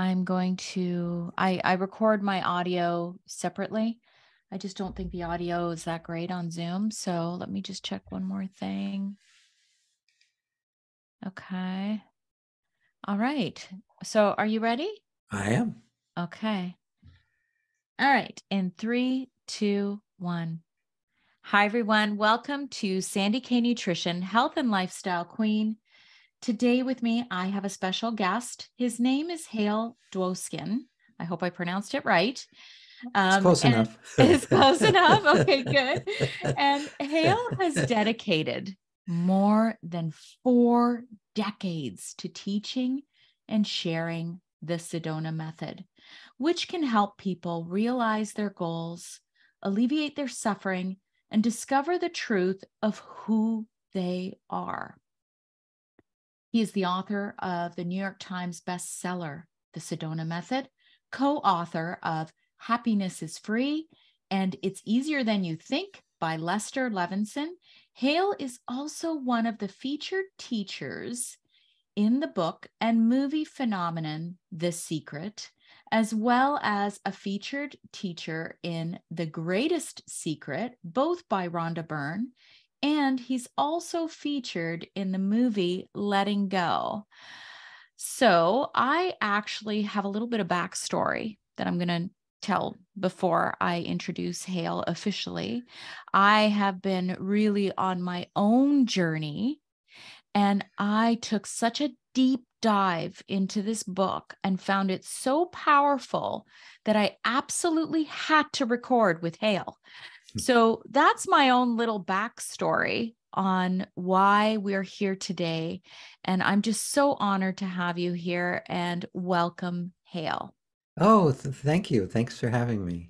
I'm going to, I record my audio separately. I just don't think the audio is that great on Zoom. So let me just check one more thing. Okay. All right. So are you ready? I am. Okay. All right. In 3, 2, 1. Hi, everyone. Welcome to Sandy K Nutrition, Health and Lifestyle Queen. Today with me, I have a special guest. His name is Hale Dwoskin. I hope I pronounced it right. It's close And enough. it's close enough. Okay, good. And Hale has dedicated more than 4 decades to teaching and sharing the Sedona Method, which can help people realize their goals, alleviate their suffering, and discover the truth of who they are. He is the author of the New York Times bestseller, The Sedona Method, co-author of Happiness is Free and It's Easier Than You Think by Lester Levinson. Hale is also one of the featured teachers in the book and movie phenomenon, The Secret, as well as a featured teacher in The Greatest Secret, both by Rhonda Byrne. And he's also featured in the movie Letting Go. So I actually have a little bit of backstory that I'm going to tell before I introduce Hale officially. I have been really on my own journey, and I took such a deep dive into this book and found it so powerful that I absolutely had to record with Hale. So that's my own little backstory on why we're here today. And I'm just so honored to have you here, and welcome, Hale. Oh, thank you. Thanks for having me.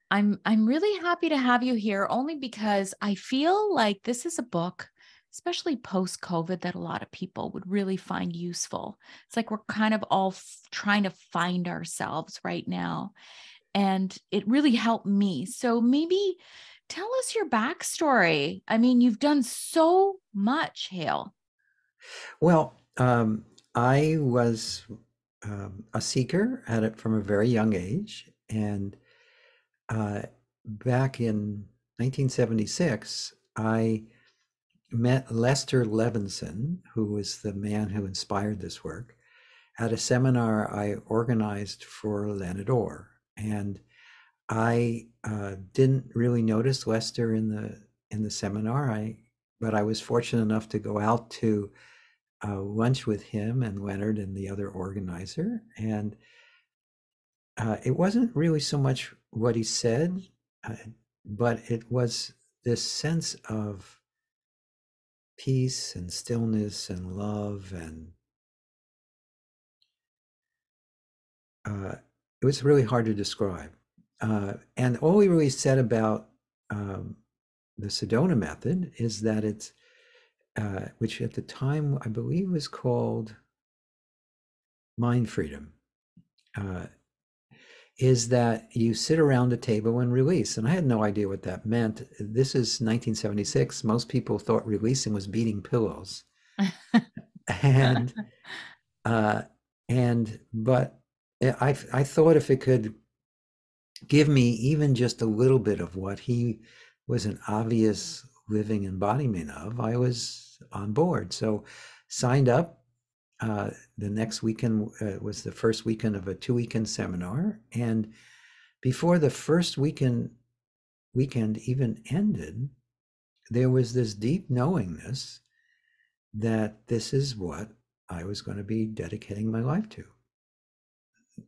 I'm really happy to have you here only because I feel like this is a book, especially post-COVID, that a lot of people would really find useful. It's like we're kind of all trying to find ourselves right now, and it really helped me. So maybe tell us your backstory. I mean, you've done so much, Hale. Well, I was a seeker at it from a very young age, and uh, back in 1976, I met Lester Levinson, who was the man who inspired this work, at a seminar I organized for Lenador, and I didn't really notice Lester in the seminar. But I was fortunate enough to go out to lunch with him and Leonard and the other organizer, and it wasn't really so much what he said, uh, but it was this sense of peace and stillness and love, and it was really hard to describe. And all he really said about the Sedona Method is that it's, which at the time I believe was called mind freedom, uh, is that you sit around a table and release. And I had no idea what that meant. This is 1976. Most people thought releasing was beating pillows. And, uh, but I thought if it could give me even just a little bit of what he was an obvious living embodiment of, I was on board. So signed up. The next weekend was the first weekend of a 2-weekend seminar. And before the first weekend even ended, there was this deep knowingness that this is what I was going to be dedicating my life to.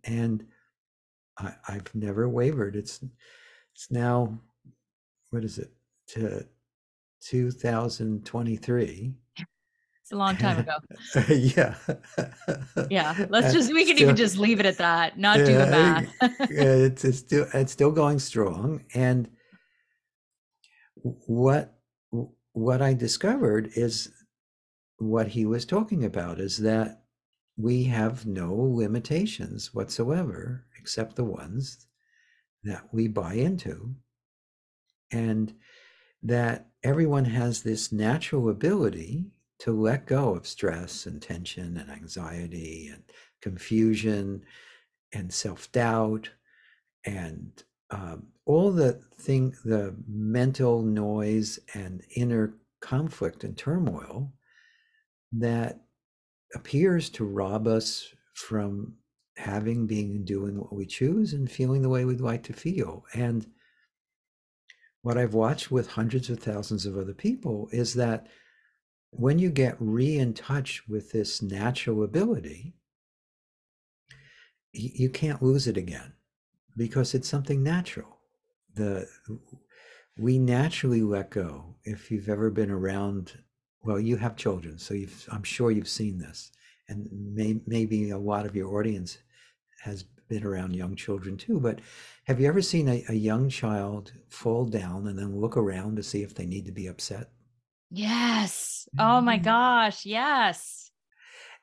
And I've never wavered. It's now, what is it, to 2023. It's a long time ago. Yeah. Yeah, we can even Still, just leave it at that, not do the yeah, math. it's still going strong. And what what I discovered is what he was talking about, is that we have no limitations whatsoever except the ones that we buy into, and that everyone has this natural ability to let go of stress and tension and anxiety and confusion and self-doubt and all the mental noise and inner conflict and turmoil that appears to rob us from having, being, and doing what we choose and feeling the way we'd like to feel. And what I've watched with hundreds of thousands of other people is that when you get in touch with this natural ability, you can't lose it again because it's something natural. We naturally let go. If you've ever been around, well, you have children, so I'm sure you've seen this, and maybe a lot of your audience has been around young children too. But have you ever seen a young child fall down and then look around to see if they need to be upset? Yes. Oh my gosh. Yes.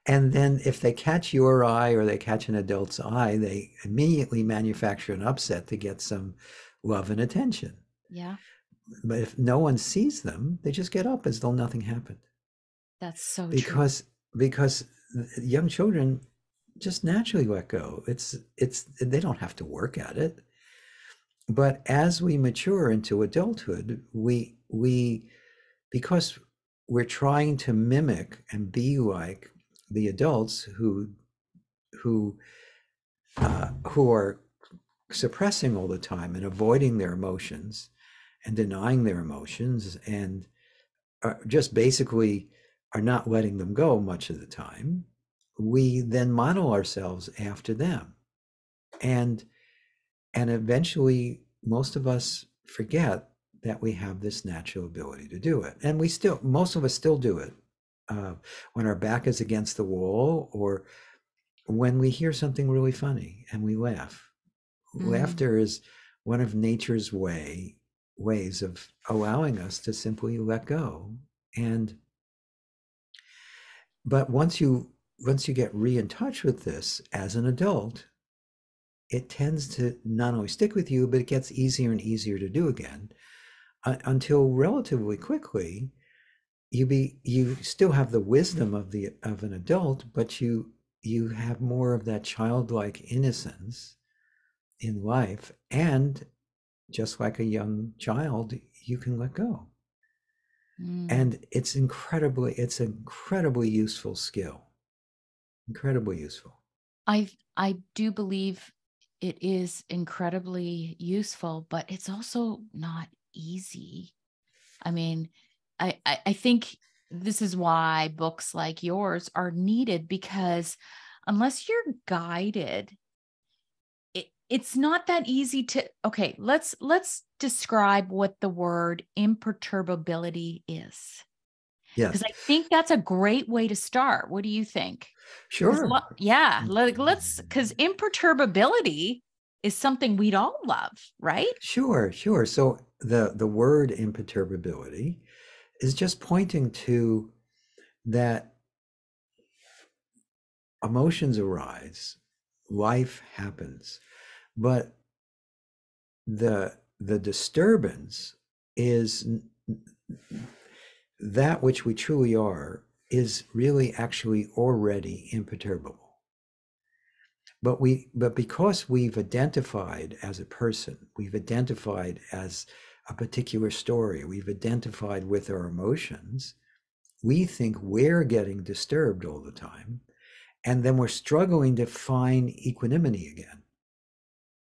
And then if they catch your eye or they catch an adult's eye, they immediately manufacture an upset to get some love and attention. Yeah. But if no one sees them, they just get up as though nothing happened. That's so true. Because young children just naturally let go. It's they don't have to work at it. But as we mature into adulthood, we because we're trying to mimic and be like the adults who are suppressing all the time and avoiding their emotions and denying their emotions and just basically are not letting them go much of the time, we then model ourselves after them. And eventually most of us forget that we have this natural ability to do it. And most of us still do it when our back is against the wall or when we hear something really funny and we laugh. Laughter is one of nature's ways of allowing us to simply let go. But once you get in touch with this as an adult, it tends to not only stick with you, but it gets easier and easier to do again until relatively quickly you still have the wisdom of an adult, but you have more of that childlike innocence in life, and just like a young child, you can let go. And it's an incredibly useful skill. Incredibly useful. I do believe it is incredibly useful, but it's also not easy. I mean, I think this is why books like yours are needed, because unless you're guided, it's not that easy to, okay, let's describe what the word imperturbability is. Yes. Because I think that's a great way to start. What do you think? Sure. Yeah, because imperturbability is something we'd all love, right? Sure. So the word imperturbability is just pointing to that emotions arise, life happens, but the disturbance is that which we truly are is really actually already imperturbable. But because we've identified as a person, we've identified as a particular story, we've identified with our emotions, we think we're getting disturbed all the time, and then we're struggling to find equanimity again.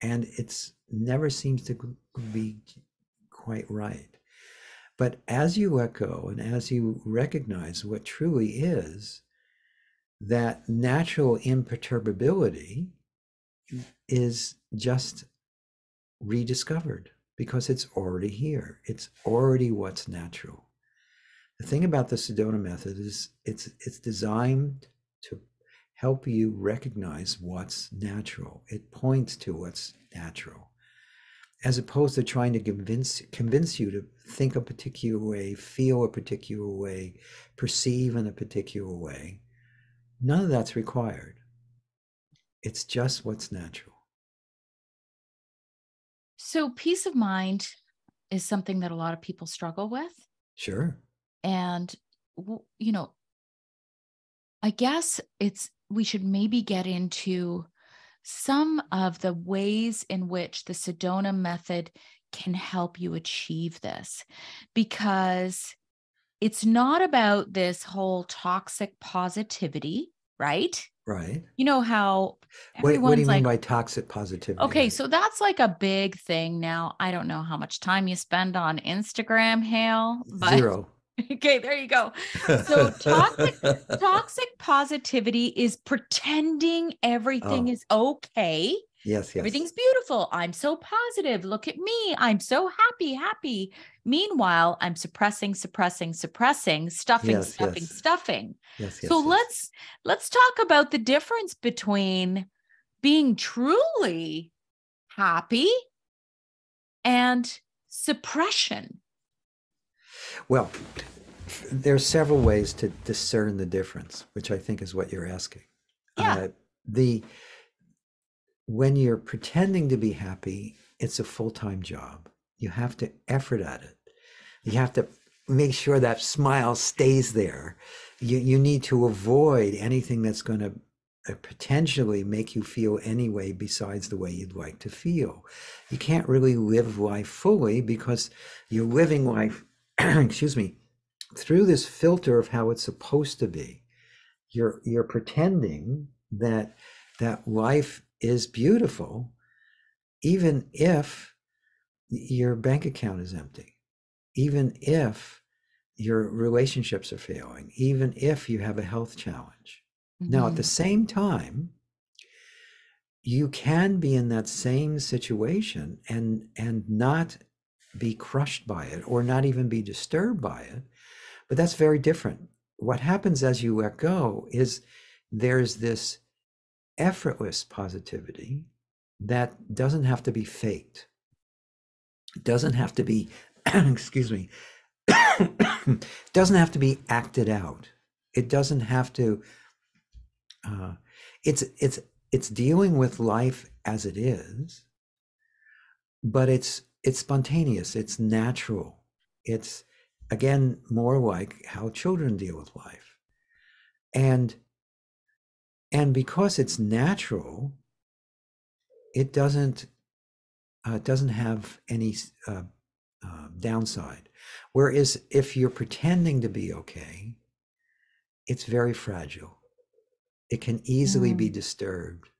And it's never seems to be quite right. But as you let go and as you recognize what truly is, that natural imperturbability is just rediscovered because it's already here. It's already what's natural. The thing about the Sedona Method is it's designed to help you recognize what's natural. It points to what's natural, as opposed to trying to convince you to think a particular way, feel a particular way, perceive in a particular way. None of that's required. It's just what's natural. So peace of mind is something that a lot of people struggle with. Sure. And, I guess we should maybe get into some of the ways in which the Sedona method can help you achieve this, because it's not about this whole toxic positivity, right? Right. You know how What do everyone's you mean like, by toxic positivity okay, then? so that's like a big thing now. I don't know how much time you spend on Instagram, Hale, but 0. okay, there you go. So toxic positivity is pretending everything Oh, is okay. yes, yes. Everything's beautiful. I'm so positive. Look at me. I'm so happy, happy. Meanwhile, I'm suppressing, suppressing, suppressing, stuffing, Yes, stuffing, yes. stuffing. Yes, So yes, yes. let's talk about the difference between being truly happy and suppression. Well, there are several ways to discern the difference, which I think is what you're asking. Yeah. The When you're pretending to be happy, it's a full-time job. You have to effort at it. You have to make sure that smile stays there. You need to avoid anything that's going to potentially make you feel any way besides the way you'd like to feel. You can't really live life fully because you're living life, excuse me, through this filter of how it's supposed to be. You're pretending that life is beautiful, even if your bank account is empty, even if your relationships are failing, even if you have a health challenge. Now, at the Mhm. same time, you can be in that same situation and not be crushed by it or not even be disturbed by it. But that's very different. What happens as you let go is there's this effortless positivity that doesn't have to be faked. It doesn't have to be, excuse me, doesn't have to be acted out. It doesn't have to. Uh, it's dealing with life as it is, but it's spontaneous. It's natural. It's again more like how children deal with life, and because it's natural, it doesn't have any downside. Whereas if you're pretending to be okay, it's very fragile. It can easily be Mm. disturbed.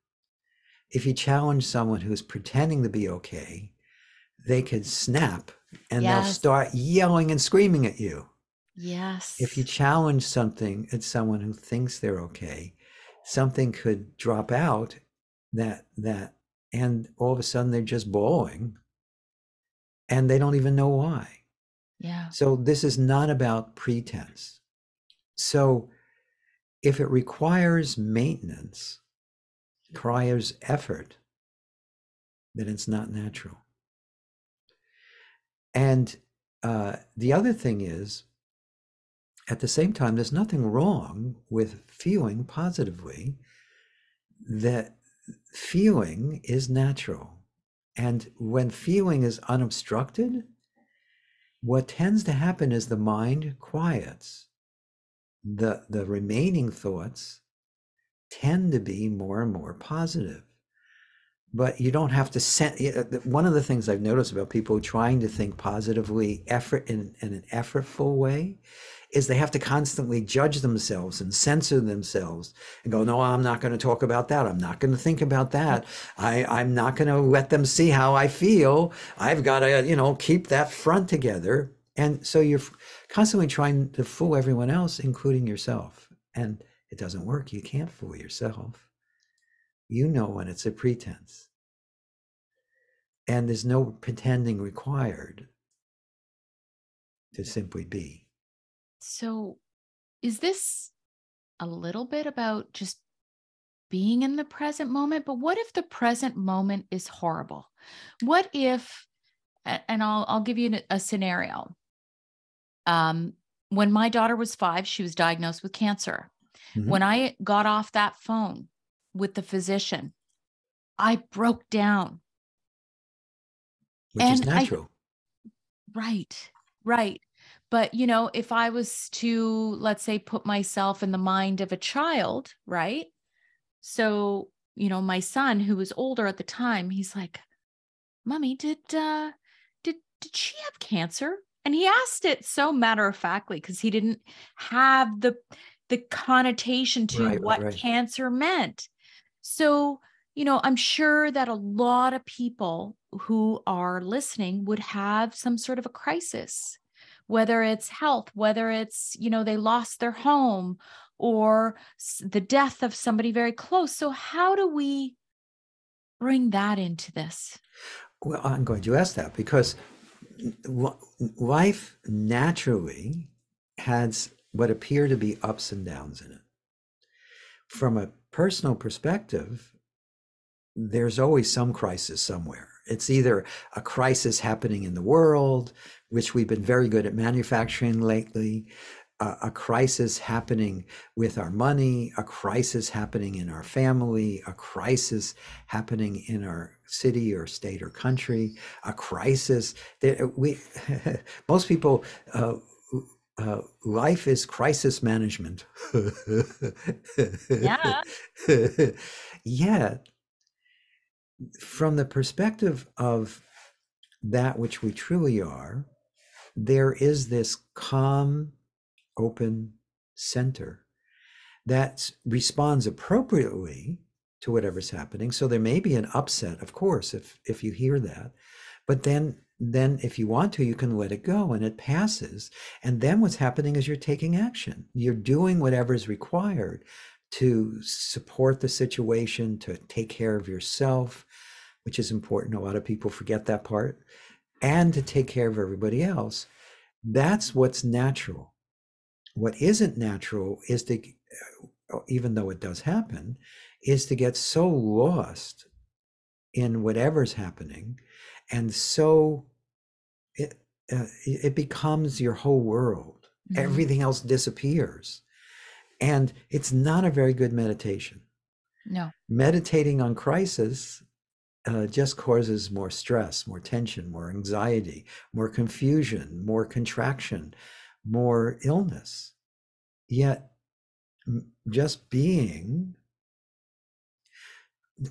If you challenge someone who's pretending to be okay, they could snap and they'll Yes. start yelling and screaming at you. If you Yes. challenge something at someone who thinks they're okay, something could drop out that and all of a sudden they're just bawling and they don't even know why. Yeah. So this is not about pretense. So if it requires maintenance, requires effort, then it's not natural. And the other thing is, at the same time, there's nothing wrong with feeling positively. That feeling is natural. And when feeling is unobstructed, what tends to happen is the mind quiets. The remaining thoughts tend to be more and more positive. But you don't have to send. One of the things I've noticed about people trying to think positively, effort in an effortful way, is they have to constantly judge themselves and censor themselves and go, no, I'm not going to talk about that. I'm not going to think about that. I'm not going to let them see how I feel. I've got to, keep that front together. And so you're constantly trying to fool everyone else, including yourself. And it doesn't work. You can't fool yourself. You know when it's a pretense. And there's no pretending required to simply be. So is this a little bit about just being in the present moment? But what if the present moment is horrible? What if, and I'll give you a scenario. When my daughter was 5, she was diagnosed with cancer. Mm-hmm. When I got off that phone with the physician, I broke down. Which is And natural. right, right. But, you know, if I was to, let's say, put myself in the mind of a child, right? So, you know, my son, who was older at the time, he's like, Mommy, did she have cancer? And he asked it so matter of factly because he didn't have the connotation to Right, right, what right. cancer meant. So, you know, I'm sure that a lot of people who are listening would have some sort of a crisis, whether it's health, whether it's, you know, they lost their home or the death of somebody very close. So, how do we bring that into this? Well, I'm glad you asked that because life naturally has what appear to be ups and downs in it. From a personal perspective, there's always some crisis somewhere. It's either a crisis happening in the world, which we've been very good at manufacturing lately, a crisis happening with our money, a crisis happening in our family, a crisis happening in our city or state or country, a crisis that we most people life is crisis management. Yeah. Yet, from the perspective of that which we truly are, there is this calm, open center that responds appropriately to whatever's happening. So there may be an upset, of course, if you hear that, but then if you want to, you can let it go and it passes. And then what's happening is you're taking action. You're doing whatever is required to support the situation, to take care of yourself, which is important. A lot of people forget that part, and to take care of everybody else. That's what's natural. What isn't natural is to, even though it does happen, is to get so lost in whatever's happening, and so it becomes your whole world. Mhm. Everything else disappears, and it's not a very good meditation. No. Meditating on crisis just causes more stress, more tension, more anxiety, more confusion, more contraction, more illness. Yet, just being,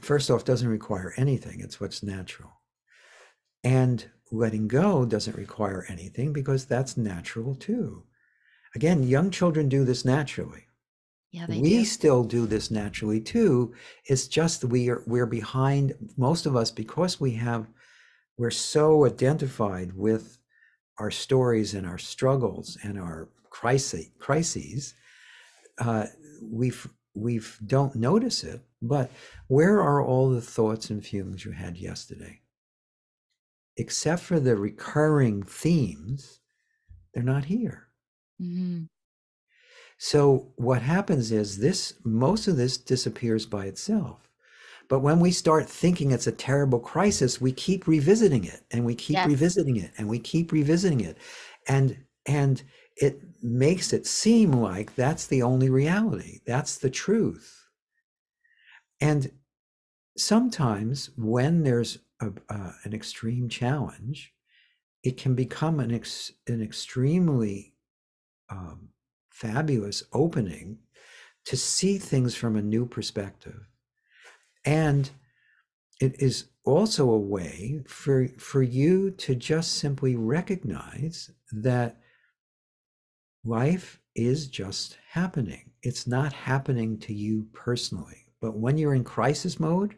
first off, doesn't require anything. It's what's natural. And letting go doesn't require anything because that's natural too. Again, young children do this naturally. Yeah, they We do. still do this naturally too. It's just we're behind, most of us, because we're so identified with our stories and our struggles and our crises. uh, we've don't notice it. But where are all the thoughts and feelings you had yesterday? Except for the recurring themes, they're not here. Mhm. So what happens is most of this disappears by itself. But when we start thinking it's a terrible crisis, we keep revisiting it and we keep Yes. revisiting it and we keep revisiting it. And it makes it seem like that's the only reality. That's the truth. And sometimes when there's an extreme challenge, it can become an extremely um, fabulous opening to see things from a new perspective. And it is also a way for you to just simply recognize that life is just happening. It's not happening to you personally. But when you're in crisis mode,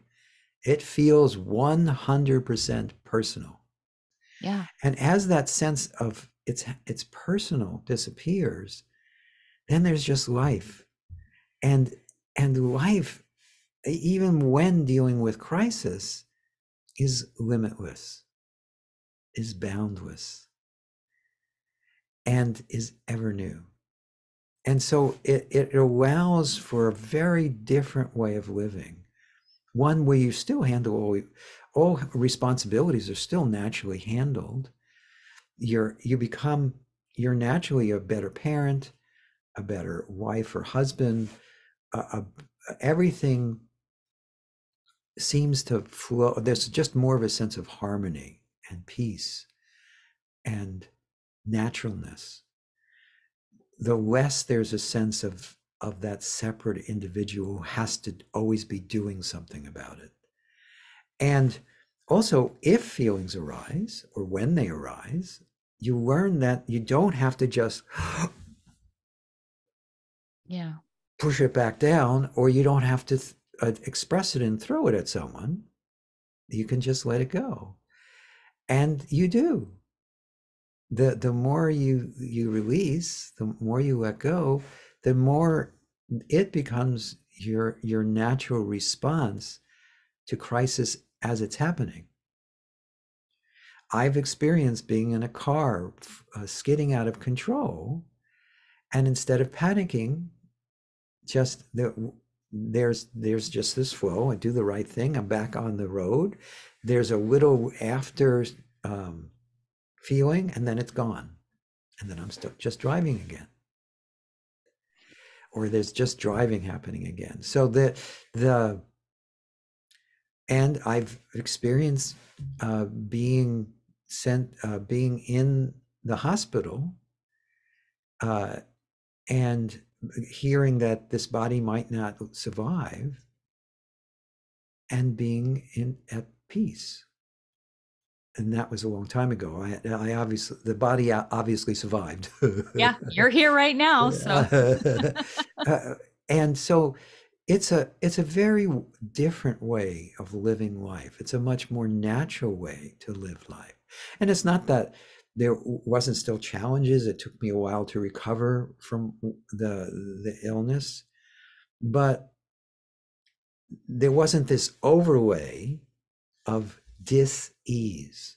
it feels 100% personal. Yeah. And as that sense of it's personal disappears, then there's just life. And life, even when dealing with crisis, is limitless, is boundless, and is ever new. And so it allows for a very different way of living, one where you still handle all responsibilities are still naturally handled. You're naturally a better parent, a better wife or husband. Uh, Everything seems to flow. There's just more of a sense of harmony and peace and naturalness. the less there's a sense of that separate individual who has to always be doing something about it. And also, if feelings arise or when they arise, you learn that you don't have to just push it back down, or you don't have to express it and throw it at someone. You can just let it go. And you do. The more you release, the more you let go, the more it becomes your natural response to crisis as it's happening. I've experienced being in a car, skidding out of control, and instead of panicking, just there's just this flow. I do the right thing. I'm back on the road. There's a little after feeling, and then it's gone, and then I'm still just driving again, or there's just driving happening again. So and I've experienced being in the hospital and hearing that this body might not survive, and being at peace. And that was a long time ago. I obviously, the body obviously survived. Yeah, you're here right now. So, and so it's a very different way of living life. It's a much more natural way to live life. And it's not that there wasn't still challenges. It took me a while to recover from the illness, but there wasn't this overlay of dis-ease.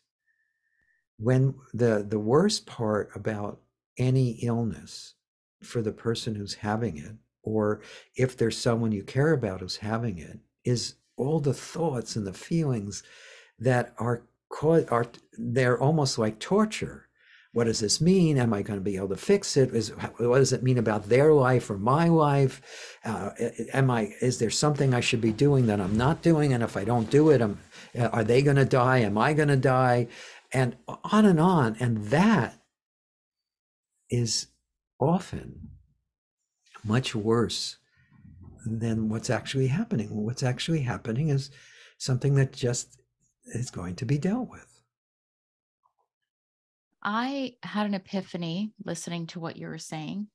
When the worst part about any illness for the person who's having it, or if there's someone you care about who's having it, is all the thoughts and the feelings that are they're almost like torture. What does this mean? Am I going to be able to fix it? What does it mean about their life or my life? Is there something I should be doing that I'm not doing? And if I don't do it, are they going to die? Am I going to die? And on and on. And that is often much worse than what's actually happening. What's actually happening is something that just is going to be dealt with. I had an epiphany listening to what you were saying.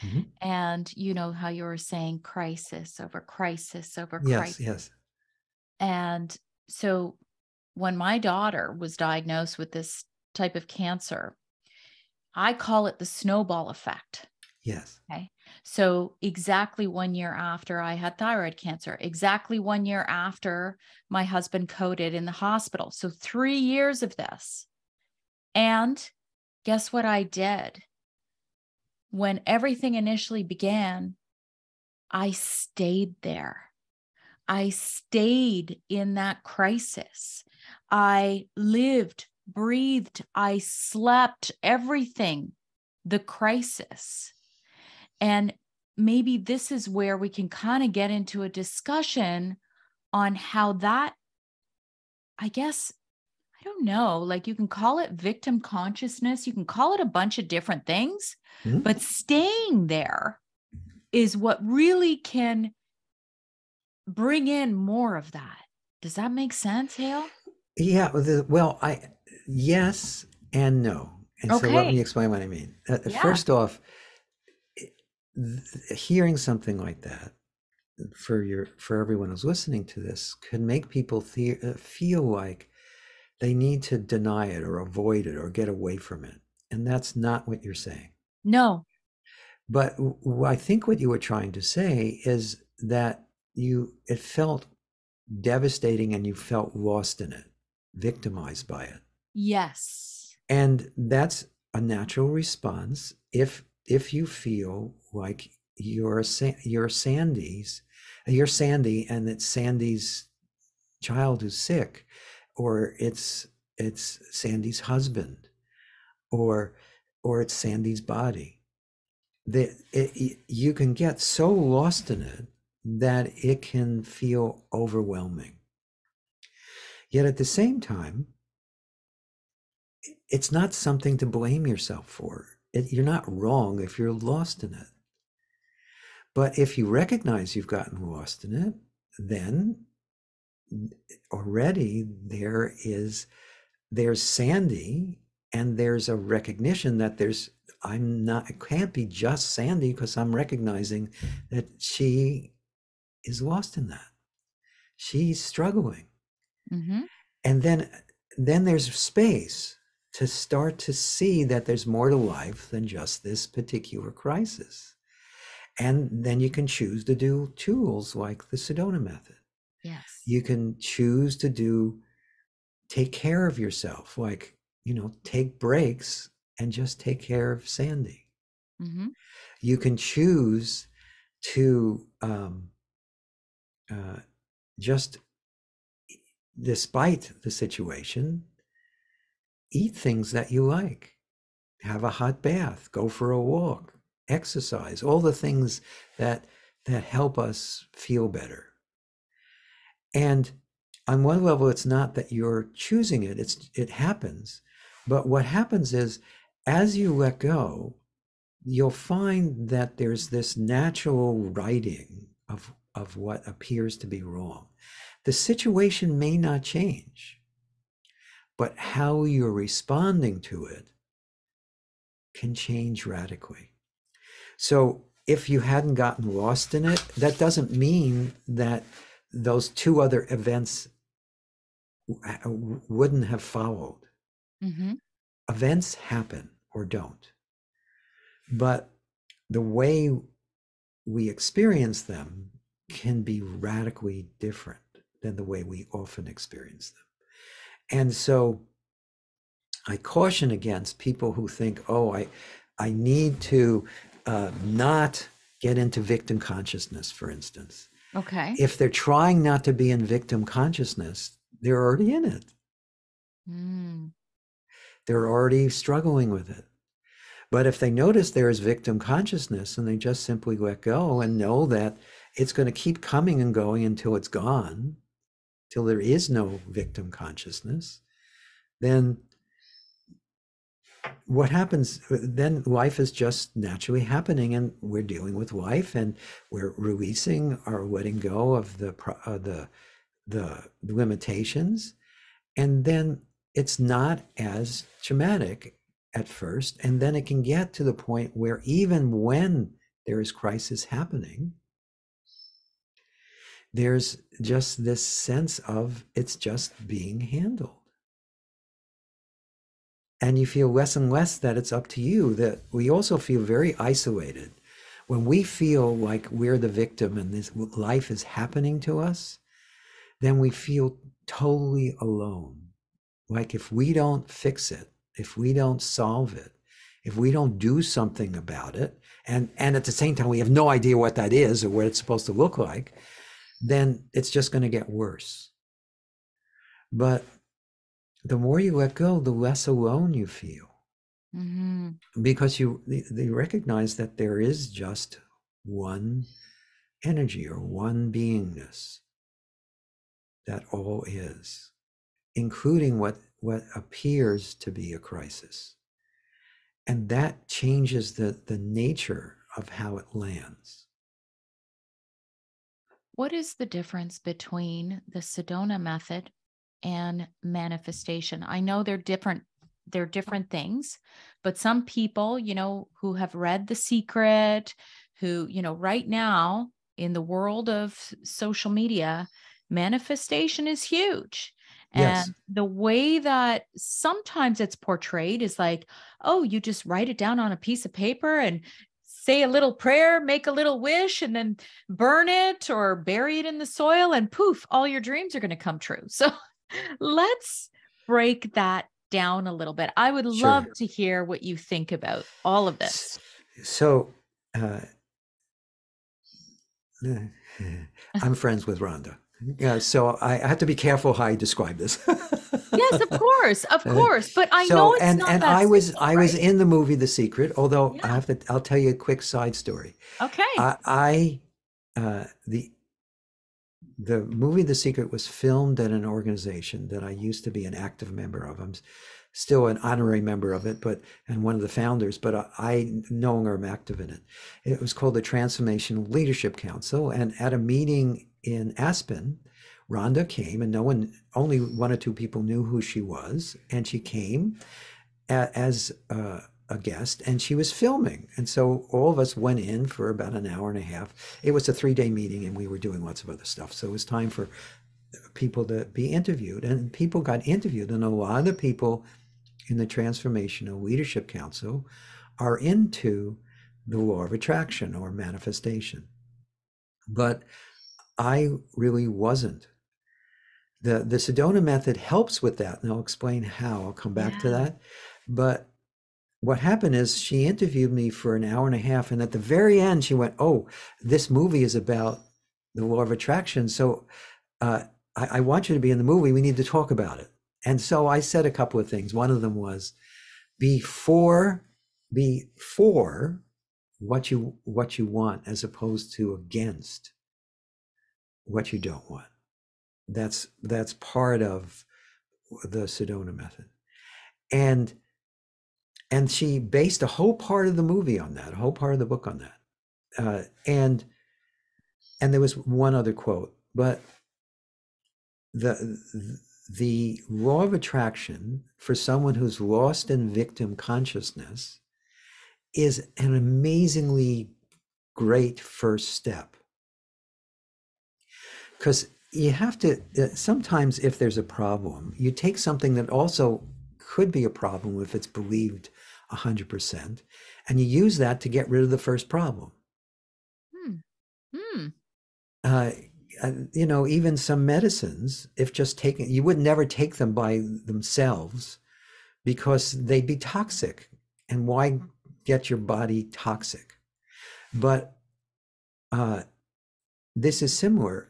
Mm-hmm. And you know how you were saying crisis over crisis over crisis. Yes. And so when my daughter was diagnosed with this type of cancer, I call it the snowball effect. Yes. Okay. So exactly 1 year after I had thyroid cancer, exactly 1 year after my husband coded in the hospital. So 3 years of this. And guess what I did? When everything initially began, I stayed there. I stayed in that crisis. I lived, breathed, I slept, everything, the crisis. And maybe this is where we can kind of get into a discussion on how that, I guess, I don't know, like you can call it victim consciousness, you can call it a bunch of different things, but staying there is what really can bring in more of that. Does that make sense, Hale? Yeah, yes and no. And so let me explain what I mean. First off, hearing something like that for everyone who's listening to this can make people feel like they need to deny it or avoid it or get away from it. And that's not what you're saying. No. But I think what you were trying to say is that it felt devastating and you felt lost in it, victimized by it. Yes. And that's a natural response if you feel like you're Sandy and it's Sandy's child who's sick, or it's Sandy's husband, or it's Sandy's body. You can get so lost in it that it can feel overwhelming. Yet at the same time, it's not something to blame yourself for. you're not wrong if you're lost in it. But if you recognize you've gotten lost in it, then already there's Sandy, and there's a recognition that it can't be just Sandy, because I'm recognizing that she is lost in that. She's struggling. Mm-hmm. And then there's space to start to see that there's more to life than just this particular crisis. And then you can choose to do tools like the Sedona Method. Yes. You can choose to take care of yourself, like, take breaks and just take care of Sandy. Mm-hmm. You can choose to just, despite the situation, eat things that you like, have a hot bath, go for a walk, exercise, all the things that help us feel better. And on one level, it's not that you're choosing it, it happens. But what happens is, as you let go, you'll find that there's this natural righting of what appears to be wrong. The situation may not change, but how you're responding to it can change radically. So if you hadn't gotten lost in it, that doesn't mean that those two other events wouldn't have followed. Mm-hmm. Events happen or don't, but the way we experience them can be radically different than the way we often experience them. And so I caution against people who think, oh, I need to not get into victim consciousness, for instance. Okay. If they're trying not to be in victim consciousness, they're already in it. They're already struggling with it. But if they notice there is victim consciousness and they just simply let go and know that it's going to keep coming and going until it's gone, till there is no victim consciousness, then what happens, then life is just naturally happening, and we're dealing with life, and we're releasing or letting go of the limitations, and then it's not as traumatic at first, and then it can get to the point where even when there is crisis happening, there's just this sense of it's just being handled. And you feel less and less that it's up to you. That we also feel very isolated. When we feel like we're the victim and this life is happening to us, then we feel totally alone. Like if we don't fix it, if we don't solve it, if we don't do something about it, and at the same time we have no idea what that is or what it's supposed to look like, then it's just going to get worse. But the more you let go, the less alone you feel. Mm-hmm. Because they recognize that there is just one energy or one beingness that all is, including what appears to be a crisis. And that changes the nature of how it lands. What is the difference between the Sedona Method and manifestation? I know they're different things, but some people, who have read The Secret, who, right now in the world of social media, manifestation is huge. Yes. And the way that sometimes it's portrayed is like, oh, you just write it down on a piece of paper and say a little prayer, make a little wish, and then burn it or bury it in the soil, and poof, all your dreams are going to come true. So let's break that down a little bit. I would love to hear what you think about all of this. So I'm friends with Rhonda. So I have to be careful how I describe this. Yes, of course. But I know it's not that I was simple, right? in the movie The Secret, although I'll tell you a quick side story. Okay. The the movie The Secret was filmed at an organization that I used to be an active member of. I'm still an honorary member of it, and one of the founders, but I no longer am active in it. It was called the Transformational Leadership Council, and at a meeting in Aspen, Rhonda came, and only one or two people knew who she was, and she came as a guest, and she was filming. And so all of us went in for about an hour and a half. It was a 3-day meeting, and we were doing lots of other stuff. So it was time for people to be interviewed, and people got interviewed. And a lot of the people in the Transformational Leadership Council are into the law of attraction or manifestation. But I really wasn't. The Sedona Method helps with that, and I'll explain how. I'll come back to that. But what happened is she interviewed me for an hour and a half, and at the very end she went, "Oh, this movie is about the law of attraction, so I want you to be in the movie. We need to talk about it." And so I said a couple of things. One of them was, be for what you want, as opposed to against what you don't want. That's part of the Sedona Method. And she based a whole part of the movie on that, a whole part of the book on that. And there was one other quote, but the law of attraction for someone who's lost in victim consciousness is an amazingly great first step. Because you have to, sometimes if there's a problem, you take something that also could be a problem if it's believed 100%, and you use that to get rid of the first problem. Even some medicines, if just taken, you would never take them by themselves because they'd be toxic. And why get your body toxic? But this is similar.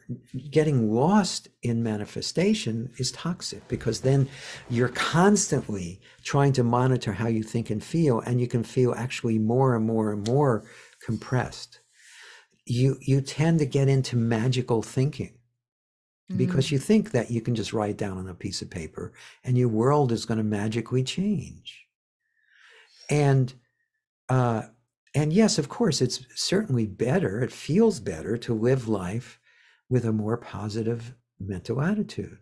Getting lost in manifestation is toxic, because then you're constantly trying to monitor how you think and feel, and you can feel actually more and more and more compressed. You tend to get into magical thinking because you think that you can just write down on a piece of paper and your world is going to magically change. And yes, of course, it's certainly better. It feels better to live life with a more positive mental attitude.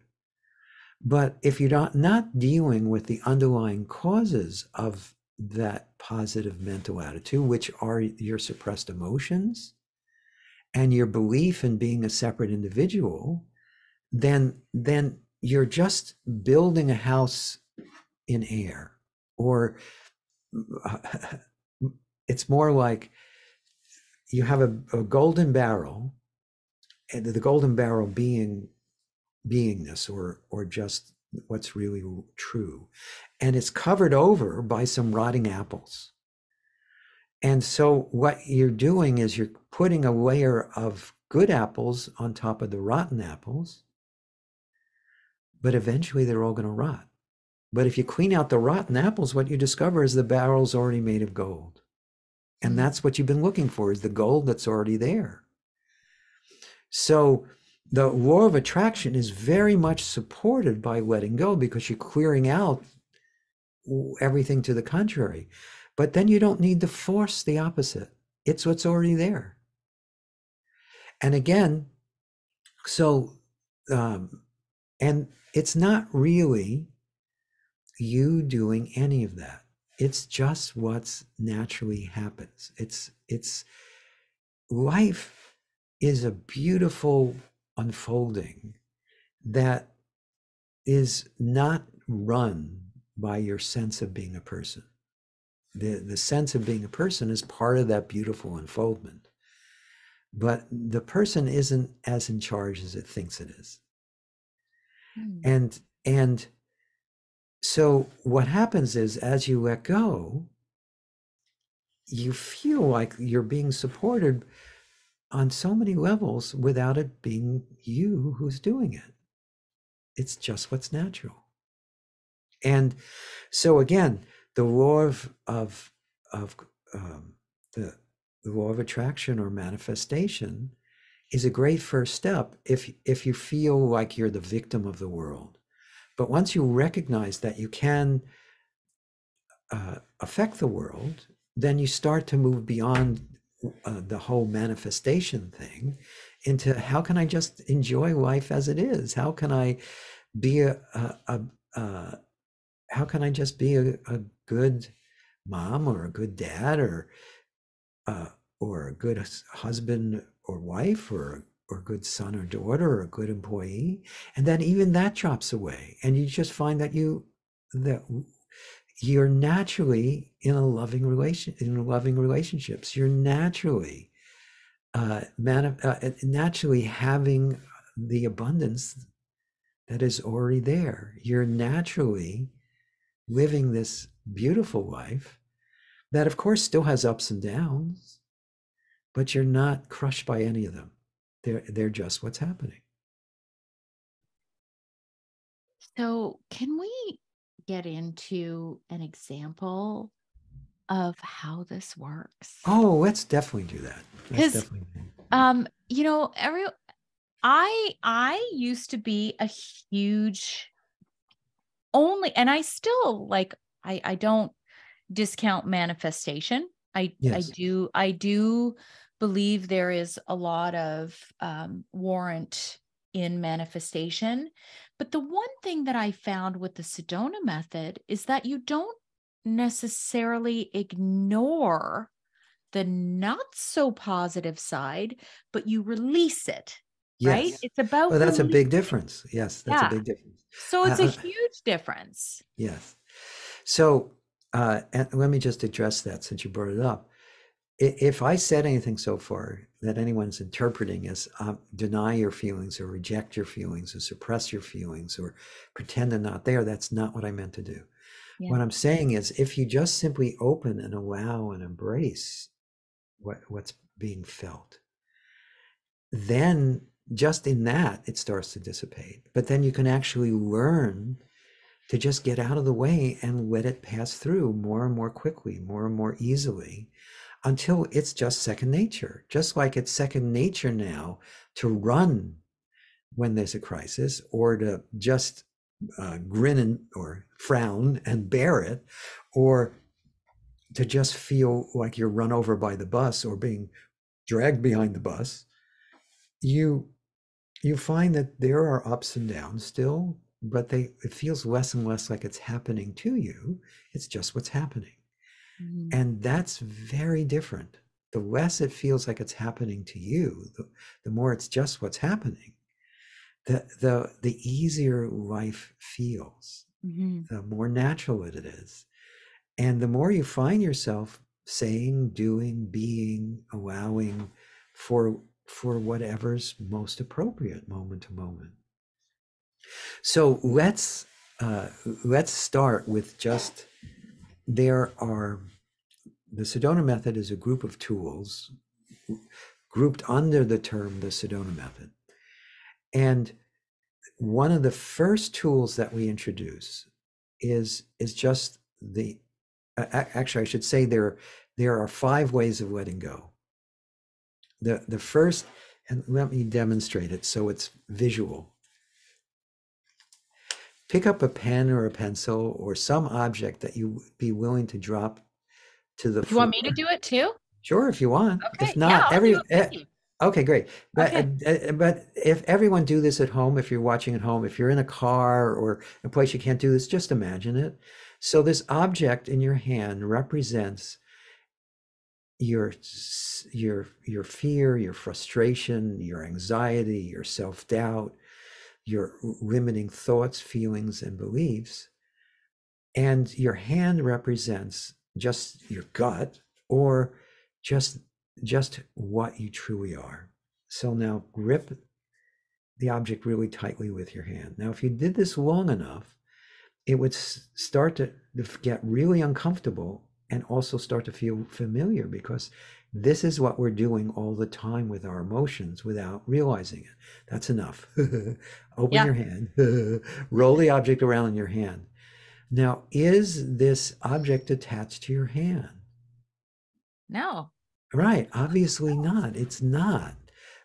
But if you're not dealing with the underlying causes of that positive mental attitude, which are your suppressed emotions and your belief in being a separate individual, then you're just building a house in air. Or it's more like you have a golden barrel, and the golden barrel beingness or just what's really true, and it's covered over by some rotting apples. And so what you're doing is you're putting a layer of good apples on top of the rotten apples, but eventually they're all going to rot. But if you clean out the rotten apples, what you discover is the barrel's already made of gold. And that's what you've been looking for, is the gold that's already there. So the law of attraction is very much supported by letting go, because you're clearing out everything to the contrary. But then you don't need to force the opposite. It's what's already there. And again, so, and it's not really you doing any of that. It's just what's naturally happens. It's life is a beautiful unfolding that is not run by your sense of being a person. The sense of being a person is part of that beautiful unfoldment. But the person isn't as in charge as it thinks it is. And so what happens is, as you let go, you feel like you're being supported on so many levels without it being you who's doing it. It's just what's natural. And so again, the law of the law of attraction or manifestation is a great first step if you feel like you're the victim of the world. But once you recognize that you can affect the world, then you start to move beyond the whole manifestation thing into how can I just enjoy life as it is? How can I be how can I just be a good mom or a good dad or a good husband or wife or a good son or daughter or a good employee? And then even that drops away, and you just find that you're naturally in a loving relationships. You're naturally naturally having the abundance that is already there. You're naturally living this beautiful life that, of course, still has ups and downs, but you're not crushed by any of them. They're just what's happening. So, can we get into an example of how this works? Oh, let's definitely do that. Let's Because, definitely do you know, I used to be a huge only, and I still like, I don't discount manifestation. Yes. I do believe there is a lot of warrant in manifestation. But the one thing that I found with the Sedona method is that you don't necessarily ignore the not so positive side, but you release it, right? Yes. It's about Well, that's a release. big difference. Yes, that's a Yeah. big difference. So it's a huge difference. Yes. So, and let me just address that since you brought it up. If I said anything so far that anyone's interpreting as deny your feelings or reject your feelings or suppress your feelings or pretend they're not there, that's not what I meant to do. Yeah. What I'm saying is if you just simply open and allow and embrace what's being felt, then just in that it starts to dissipate. But then you can actually learn to just get out of the way and let it pass through more and more quickly, more and more easily, until it's just second nature. Just like it's second nature now to run when there's a crisis, or to just grin or frown and bear it, or to just feel like you're run over by the bus or being dragged behind the bus. You find that there are ups and downs still, but it feels less and less like it's happening to you. It's just what's happening. Mhm. And that's very different. The less it feels like it's happening to you, the more it's just what's happening. The easier life feels, Mhm. the more natural it is. And the more you find yourself saying, doing, being, allowing for whatever's most appropriate moment to moment. So let's start with just there are the Sedona method is a group of tools grouped under the term the Sedona method. And one of the first tools that we introduce is just the actually I should say there are 5 ways of letting go. The first, and let me demonstrate it so it's visual. Pick up a pen or a pencil or some object that you would be willing to drop to the You want floor. me to do it too? Sure, if you want. If Okay. Yeah, not, I'll do it with you. okay, great. Okay. But if everyone do this at home, if you're watching at home, if you're in a car or a place you can't do this, just imagine it. So this object in your hand represents your your fear, your frustration, your anxiety, your self-doubt, your limiting thoughts, feelings, and beliefs. And your hand represents just your gut or just just what you truly are. So now grip the object really tightly with your hand. Now, if you did this long enough, it would start to get really uncomfortable and also start to feel familiar, because this is what we're doing all the time with our emotions without realizing it. That's enough. Open Yeah. your hand, roll the object around in your hand. Now, is this object attached to your hand? No. Right, obviously not. It's not.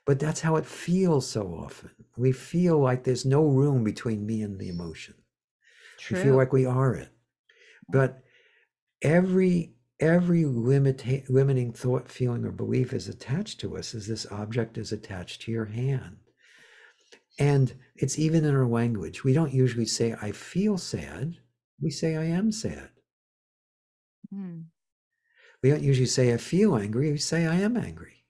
But that's how it feels so often. We feel like there's no room between me and the emotion. We feel True. like we are it. But every limiting thought, feeling, or belief is attached to us as this object is attached to your hand. And it's even in our language. We don't usually say, I feel sad. We say, I am sad. Mm. We don't usually say, I feel angry. We say, I am angry.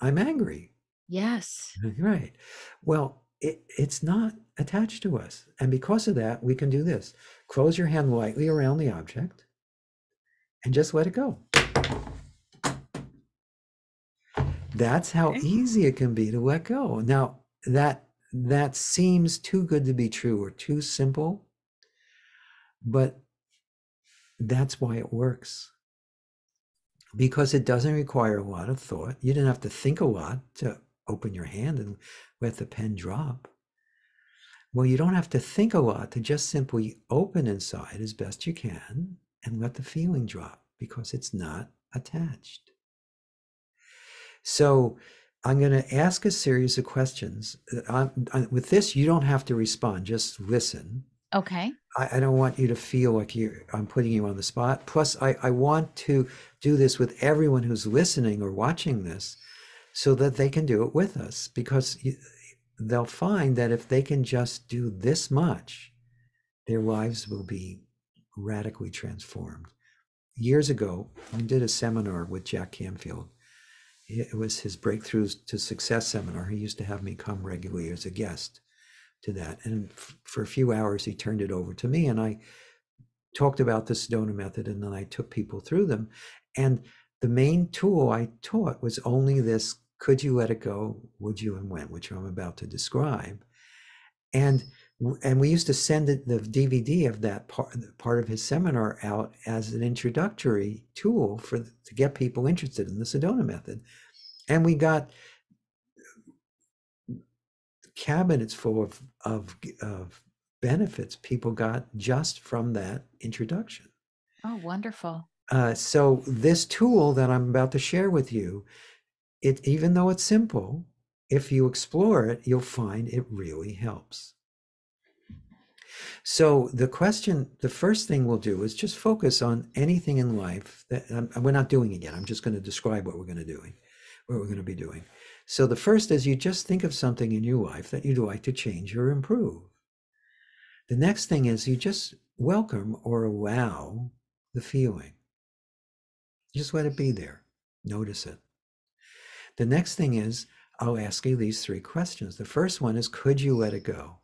I'm angry. Yes. Right. Well, it's not attached to us. And because of that, we can do this. Close your hand lightly around the object and just let it go. That's how easy it can be to let go. Now, that seems too good to be true or too simple, but that's why it works. Because it doesn't require a lot of thought. You didn't have to think a lot to open your hand and let the pen drop. Well, you don't have to think a lot to just simply open inside as best you can and let the feeling drop because it's not attached. So I'm going to ask a series of questions. With this, you don't have to respond, just listen. Okay. I don't want you to feel like I'm putting you on the spot. Plus, I want to do this with everyone who's listening or watching this so that they can do it with us, because they'll find that if they can just do this much, their lives will be radically transformed. Years ago, I did a seminar with Jack Canfield. It was his Breakthroughs to Success seminar. He used to have me come regularly as a guest to that. And for a few hours, he turned it over to me, and I talked about the Sedona Method, and then I took people through them. And the main tool I taught was only this: could you let it go, would you, and when, which I'm about to describe. And we used to send the DVD of that part of his seminar out as an introductory tool to get people interested in the Sedona Method. And we got cabinets full of benefits people got just from that introduction. Oh, wonderful. So this tool that I'm about to share with you, even though it's simple, if you explore it, you'll find it really helps. So the first thing we'll do is just focus on anything in life that we're not doing it yet. I'm just going to describe what we're going to be doing. So the first is you just think of something in your life that you'd like to change or improve. The next thing is you just welcome or allow the feeling. Just let it be there. Notice it. The next thing is I'll ask you these 3 questions. The first one is, could you let it go?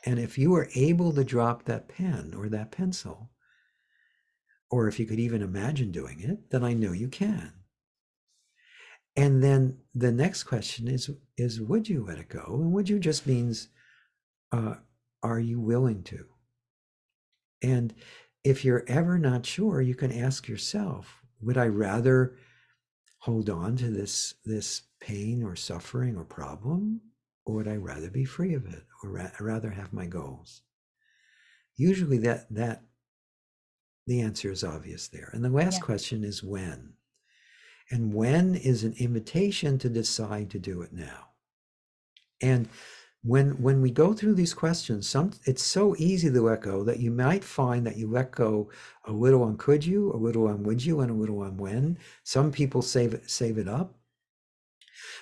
And if you were able to drop that pen or that pencil, or if you could even imagine doing it, then I know you can. And then the next question is would you let it go? And would you just means, are you willing to? And if you're ever not sure, you can ask yourself, would I rather hold on to this pain or suffering or problem, or would I rather be free of it, or rather have my goals? Usually the answer is obvious there. And the last question is when. And when is an invitation to decide to do it now. And when we go through these questions, it's so easy to let go that you might find that you let go a little on could you, a little on would you, and a little on when. Some people save it up.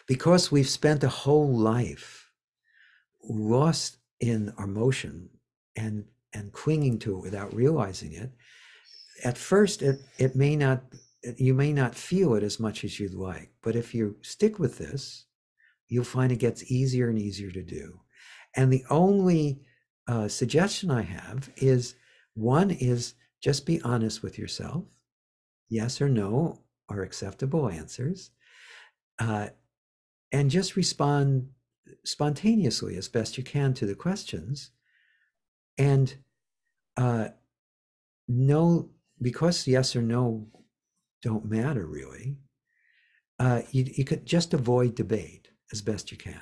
Because we've spent a whole life lost in our motion and clinging to it without realizing it. At first, you may not feel it as much as you'd like, but if you stick with this, you'll find it gets easier and easier to do. And the only suggestion I have is, one is just be honest with yourself. Yes or no are acceptable answers. And just respond spontaneously as best you can to the questions. And no, because yes or no don't matter really, you could just avoid debate as best you can.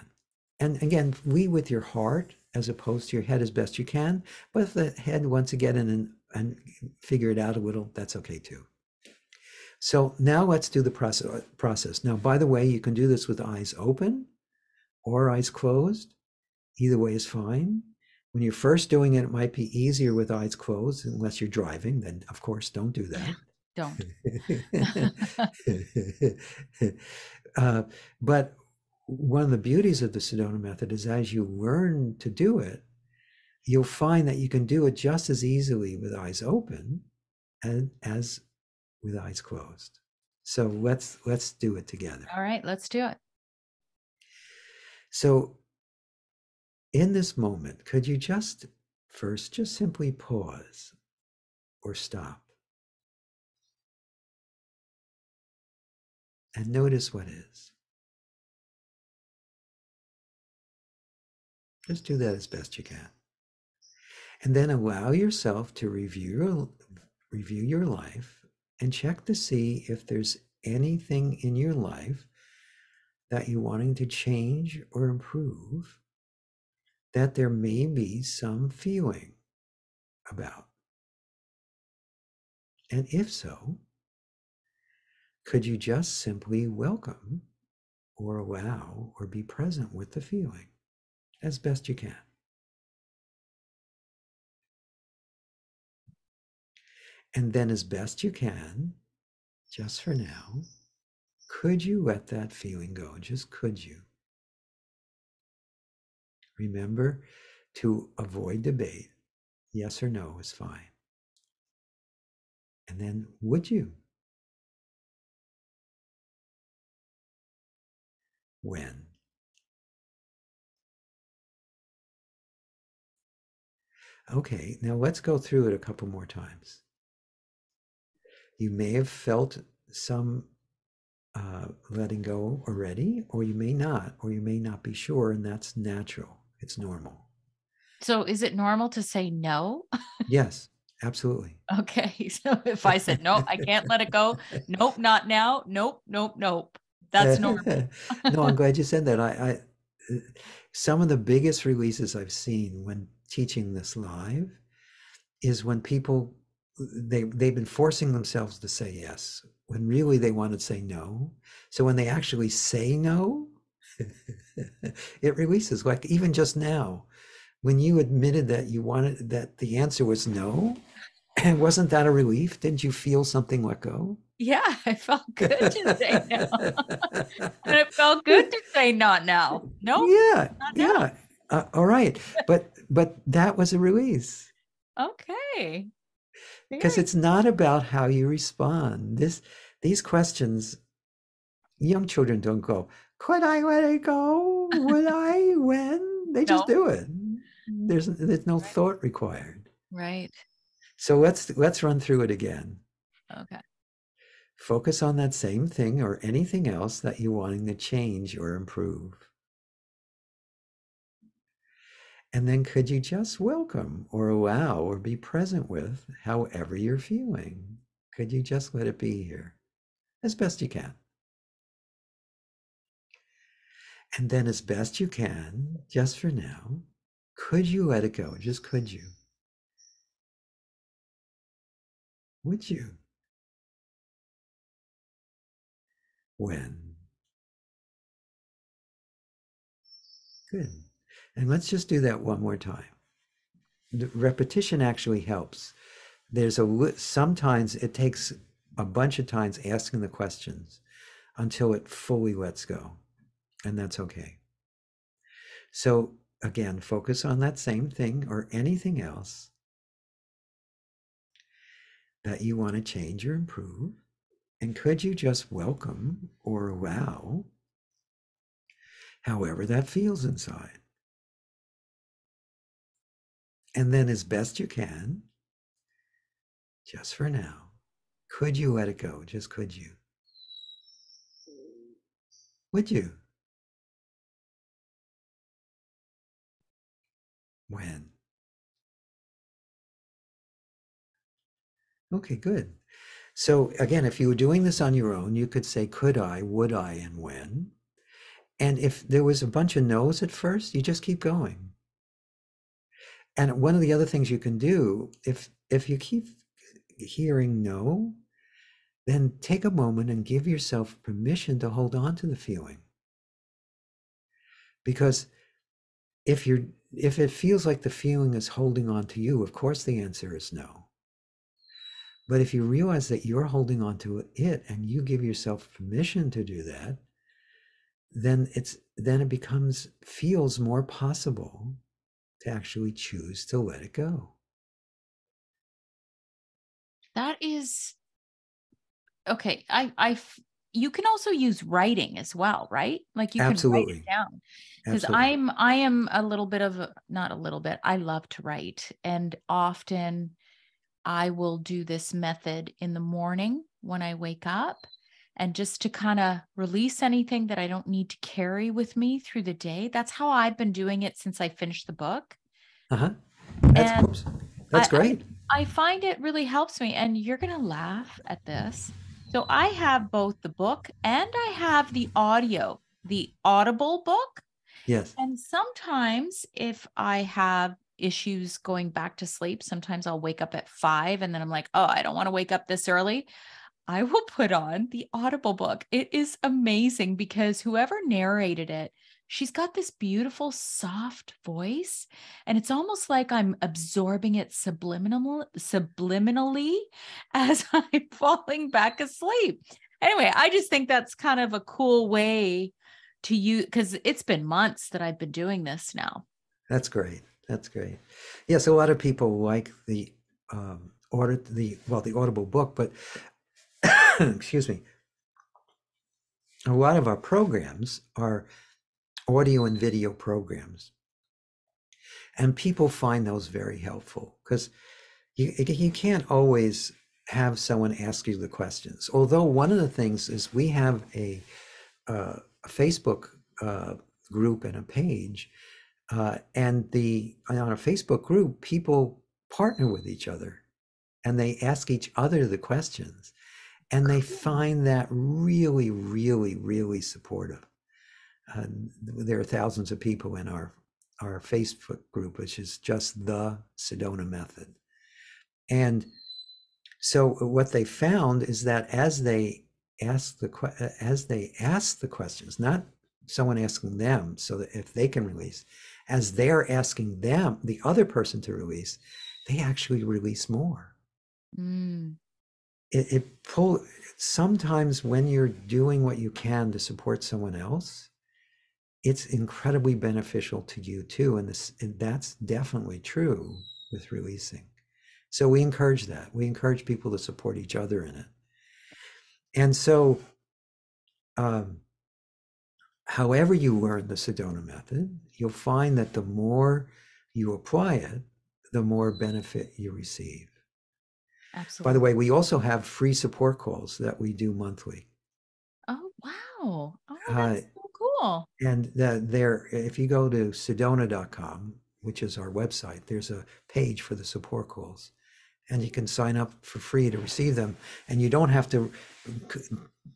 And again, lead with your heart as opposed to your head as best you can. But if the head wants to get in and figure it out a little, that's okay too. So now let's do the process. Now, by the way, you can do this with eyes open or eyes closed. Either way is fine. When you're first doing it, it might be easier with eyes closed, unless you're driving, then of course don't do that. Yeah, don't. But one of the beauties of the Sedona method is as you learn to do it, you'll find that you can do it just as easily with eyes open as with eyes closed. So let's do it together. All right, let's do it. So in this moment, could you just simply pause or stop and notice what is? Just do that as best you can. And then allow yourself to review your life and check to see if there's anything in your life that you're wanting to change or improve, that there may be some feeling about. And if so, could you just simply welcome or allow or be present with the feeling as best you can? And then as best you can, just for now, could you let that feeling go? Just could you? Remember to avoid debate. Yes or no is fine. And then would you? When? Okay, now let's go through it a couple more times. You may have felt some letting go already, or you may not be sure, and that's natural. It's normal. So is it normal to say no? Yes, absolutely. Okay. So if I said, no, I can't let it go. Nope, not now. Nope, nope, nope. That's normal. No, I'm glad you said that. I some of the biggest releases I've seen when teaching this live is when people they've been forcing themselves to say yes when really they want to say no. So when they actually say no, it releases. Like even just now, when you admitted that you wanted that the answer was no, and wasn't that a relief? Didn't you feel something let go? Yeah, I felt good to say no. And it felt good to say not now. Nope. Yeah, Not yeah. All right, but that was a release now. Okay. because it's not about how you respond. These questions, young children don't go, could I let it go? Would I? When? They just No. do it. There's no thought required. Right. So let's run through it again. Okay. Focus on that same thing or anything else that you're wanting to change or improve. And then could you just welcome or allow or be present with however you're feeling? Could you just let it be here as best you can? And then as best you can, just for now, could you let it go? Just could you? Would you? When? Good. And let's just do that one more time. The repetition actually helps. Sometimes it takes a bunch of times asking the questions until it fully lets go, and that's okay. So again, focus on that same thing or anything else that you want to change or improve. And could you just welcome or allow however that feels inside? And then as best you can, just for now, could you let it go? Just could you? Would you? When? Okay, good. So again, if you were doing this on your own, you could say, could I, would I, and when? And if there was a bunch of no's at first, you just keep going. And one of the other things you can do, if you keep hearing no, then take a moment and give yourself permission to hold on to the feeling. Because if it feels like the feeling is holding on to you, of course the answer is no. But if you realize that you're holding on to it and you give yourself permission to do that, then it feels more possible to actually choose to let it go. That is okay. You can also use writing as well, right? Like you can write it Absolutely. down. Because Absolutely. I am a little bit of not a little bit, I love to write. And often I will do this method in the morning when I wake up, and just to kind of release anything that I don't need to carry with me through the day. That's how I've been doing it since I finished the book. Uh-huh. And That's great. I find it really helps me. And you're going to laugh at this. So I have both the book and I have the audible book. Yes. And sometimes if I have issues going back to sleep, sometimes I'll wake up at 5 and then I'm like, oh, I don't want to wake up this early. I will put on the Audible book. It is amazing because whoever narrated it, she's got this beautiful, soft voice. And it's almost like I'm absorbing it subliminally as I'm falling back asleep. Anyway, I just think that's kind of a cool way to use, because it's been months that I've been doing this now. That's great. That's great. Yes, a lot of people like the Audible book, but excuse me, a lot of our programs are audio and video programs. And people find those very helpful because you can't always have someone ask you the questions. Although one of the things is we have a Facebook group and a page, and on a Facebook group, people partner with each other and they ask each other the questions, and they find that really, really, really supportive. There are thousands of people in our Facebook group, which is just the Sedona Method. And so what they found is that as they ask the questions, not someone asking them so that if they can release, as they're asking them, the other person to release, they actually release more. Sometimes when you're doing what you can to support someone else, it's incredibly beneficial to you too. And that's definitely true with releasing. So we encourage that. We encourage people to support each other in it. And so, however you learn the Sedona Method, you'll find that the more you apply it, the more benefit you receive. Absolutely. By the way, we also have free support calls that we do monthly. Oh, wow. Oh, that's so cool. And if you go to sedona.com, which is our website, there's a page for the support calls, and you can sign up for free to receive them. And you don't have to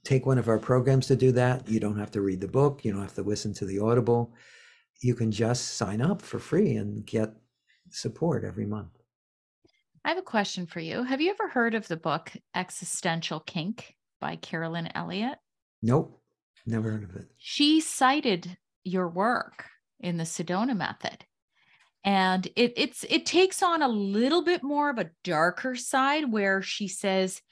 take one of our programs to do that. You don't have to read the book. You don't have to listen to the Audible. You can just sign up for free and get support every month. I have a question for you. Have you ever heard of the book Existential Kink by Carolyn Elliott? Nope, never heard of it. She cited your work in the Sedona Method. And it takes on a little bit more of a darker side where she says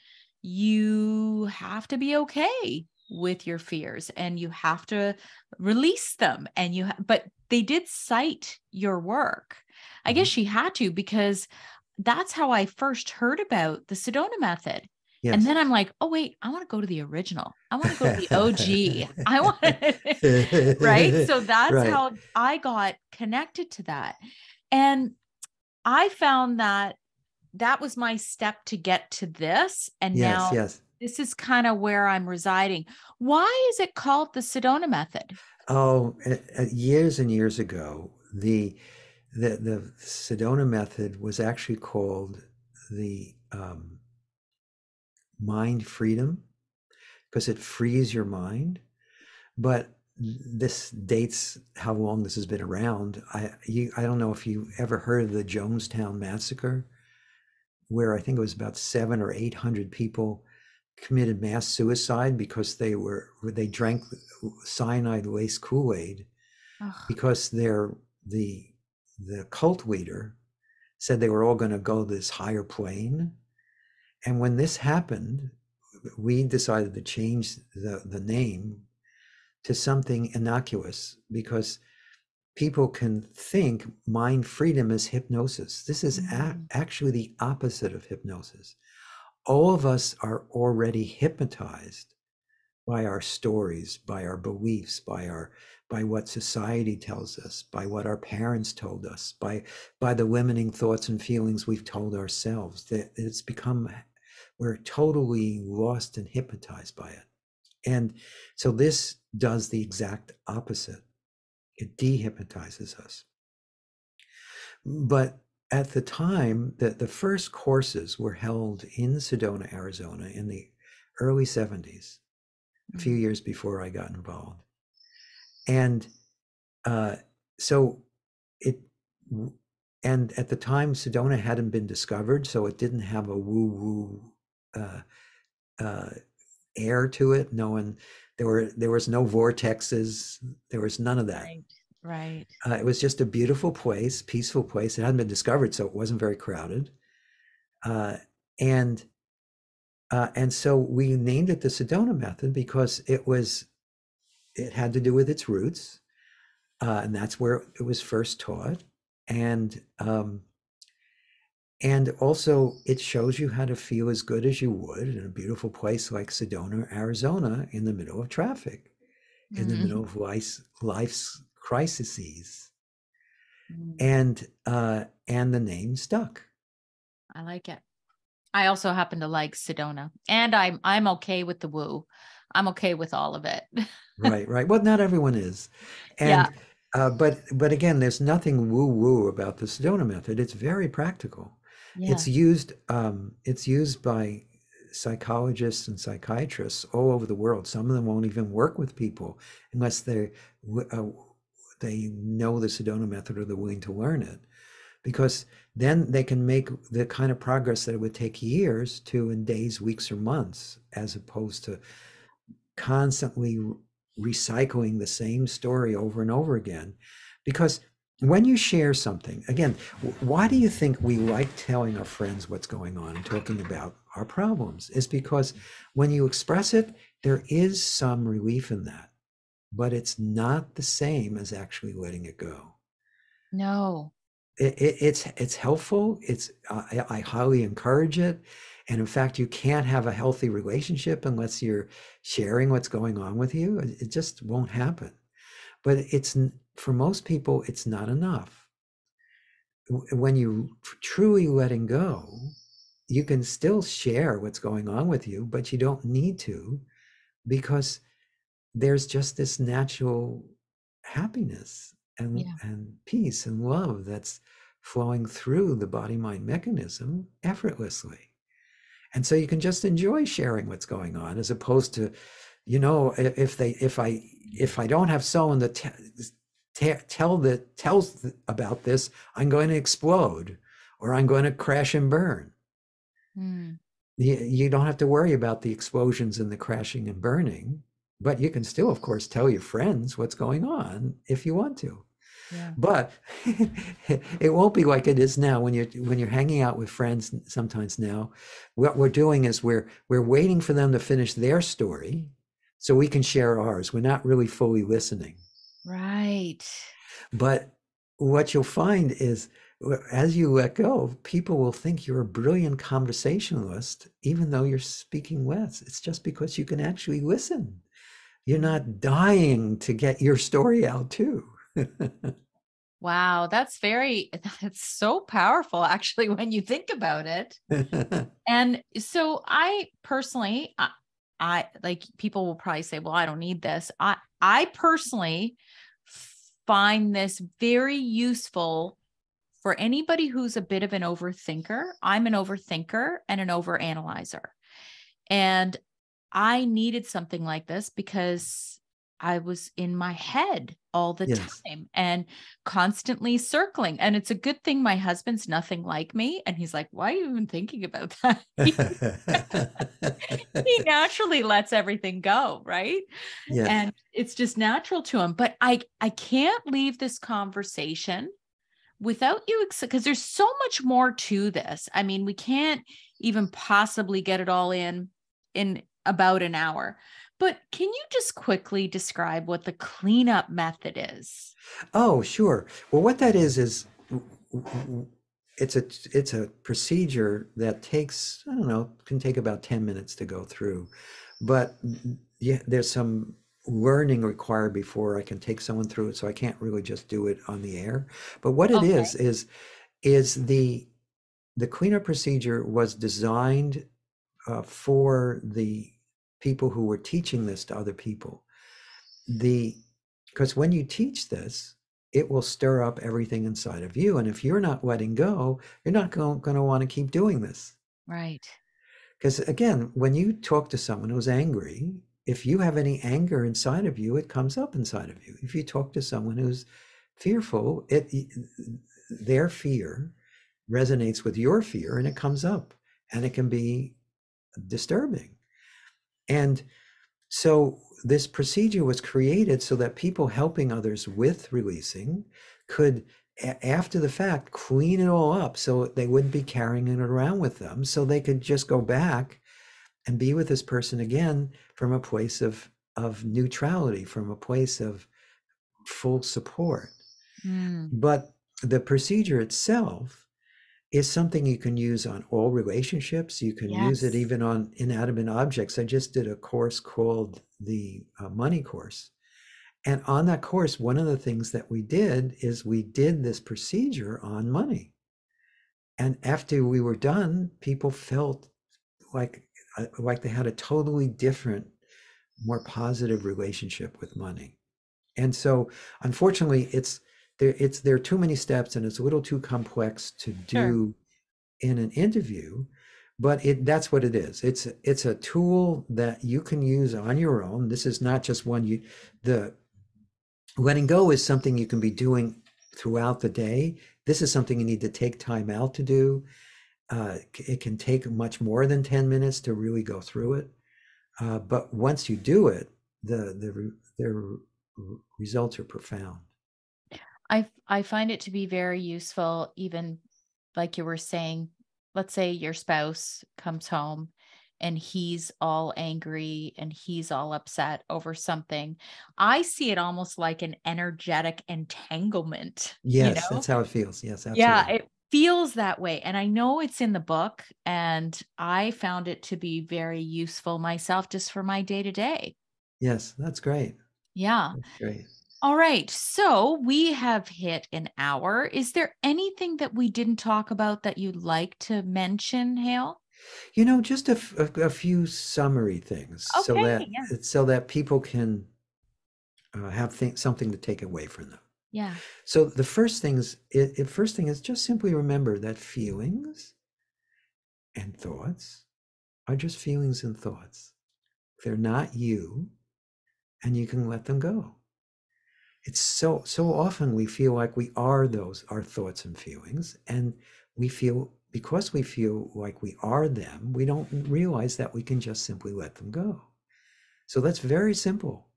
you have to be okay with your fears and you have to release them. And but they did cite your work. I guess she had to, because that's how I first heard about the Sedona Method. Yes. And then I'm like, oh, wait, I want to go to the original. I want to go to the OG. I want to, right? So that's how I got connected to that. And I found that was my step to get to this. And now this is kind of where I'm residing. Why is it called the Sedona Method? Oh, years and years ago, the Sedona Method was actually called the mind freedom, because it frees your mind. But this dates how long this has been around. I don't know if you ever heard of the Jonestown Massacre, where I think it was about 700 or 800 people committed mass suicide because they drank cyanide laced Kool-Aid Ugh. because the cult leader said they were all going to go this higher plane. And when this happened, we decided to change the name to something innocuous, because people can think mind freedom is hypnosis. This is actually the opposite of hypnosis. All of us are already hypnotized by our stories, by our beliefs, by what society tells us, by what our parents told us, by the limiting thoughts and feelings we've told ourselves. That it's become, we're totally lost and hypnotized by it. And so this does the exact opposite. It dehypnotizes us. But at the time, the first courses were held in Sedona, Arizona in the early 70s, a few years before I got involved. And so and at the time, Sedona hadn't been discovered, so it didn't have a woo-woo air to it. There was no vortexes. There was none of that. Right. It was just a beautiful place, peaceful place. It hadn't been discovered, so it wasn't very crowded. And so we named it the Sedona Method because it had to do with its roots, and that's where it was first taught. And also it shows you how to feel as good as you would in a beautiful place like Sedona, Arizona, in the middle of traffic, in the middle of life's crises. And the name stuck. I like it. I also happen to like Sedona, and I'm okay with the woo. I'm okay with all of it. Right. Well, not everyone is. And but again, there's nothing woo-woo about the Sedona Method. It's very practical. Yeah. It's used by psychologists and psychiatrists all over the world. Some of them won't even work with people unless they know the Sedona Method or they're willing to learn it, because then they can make the kind of progress that it would take years to in days, weeks, or months, as opposed to constantly recycling the same story over and over again. Because when you share something, again, why do you think we like telling our friends what's going on and talking about our problems? Is because when you express it, there is some relief in that, but it's not the same as actually letting it go. No. It's helpful. I highly encourage it. And in fact, you can't have a healthy relationship unless you're sharing what's going on with you. It just won't happen. But for most people, it's not enough. When you truly letting go, you can still share what's going on with you, but you don't need to, because there's just this natural happiness and peace and love that's flowing through the body-mind mechanism effortlessly. And so you can just enjoy sharing what's going on, as opposed to, if I don't have someone that tells about this, I'm going to explode, or I'm going to crash and burn. You don't have to worry about the explosions and the crashing and burning, but you can still, of course, tell your friends what's going on if you want to. Yeah. But it won't be like it is now when you're hanging out with friends. Sometimes now, what we're doing is we're waiting for them to finish their story so we can share ours. We're not really fully listening. Right. But what you'll find is, as you let go, people will think you're a brilliant conversationalist, even though you're speaking less. It's just because you can actually listen. You're not dying to get your story out too. Wow, that's so powerful, actually, when you think about it. And so I personally, I like, people will probably say, well, I don't need this. I personally find this very useful for anybody who's a bit of an overthinker. I'm an overthinker and an overanalyzer. And I needed something like this because I was in my head all the Yes. time and constantly circling. And it's a good thing my husband's nothing like me. And he's like, why are you even thinking about that? He naturally lets everything go, right? Yes. And it's just natural to him. But I can't leave this conversation without you, because there's so much more to this. I mean, we can't even possibly get it all in about an hour. But can you just quickly describe what the cleanup method is? Oh, sure. Well, what that is it's a procedure that takes, I don't know, can take about 10 minutes to go through. But yeah, there's some learning required before I can take someone through it, so I can't really just do it on the air. But what it Okay. is the cleanup procedure was designed for the people who were teaching this to other people. The Because when you teach this, it will stir up everything inside of you, and if you're not letting go, you're not going to want to keep doing this. Right. Because again, when you talk to someone who's angry, if you have any anger inside of you, it comes up inside of you. If you talk to someone who's fearful, their fear resonates with your fear and it comes up, and it can be disturbing. And so this procedure was created so that people helping others with releasing could, after the fact, clean it all up so they wouldn't be carrying it around with them, so they could just go back and be with this person again from a place of neutrality, from a place of full support. Mm, But the procedure itself is something you can use on all relationships. You can use it yes. even on inanimate objects. I just did a course called the Money Course. And on that course, one of the things that we did is we did this procedure on money. And after we were done, people felt like they had a totally different, more positive relationship with money. And so, unfortunately, there are too many steps, and it's a little too complex to Sure. do in an interview, but that's what it is. It's a tool that you can use on your own. This is not just one you the letting go is something you can be doing throughout the day. This is something you need to take time out to do. It can take much more than 10 minutes to really go through it. But once you do it, the results are profound. I find it to be very useful, even like you were saying, let's say your spouse comes home and he's all angry and he's all upset over something. I see it almost like an energetic entanglement, you Yes, know? that's how it feels. Yes, Yeah, absolutely. it feels that way. And I know it's in the book, and I found it to be very useful myself just for my day to day. Yes, that's great. Yeah. That's great. All right. So we have hit an hour. Is there anything that we didn't talk about that you'd like to mention, Hale? Just a few summary things Okay. Yeah. so that people can have something to take away from them. Yeah. So the first thing is just simply remember that feelings and thoughts are just feelings and thoughts. They're not you, and you can let them go. It's so often we feel like we are our thoughts and feelings, and because we feel like we are them, we don't realize that we can just simply let them go. So that's very simple.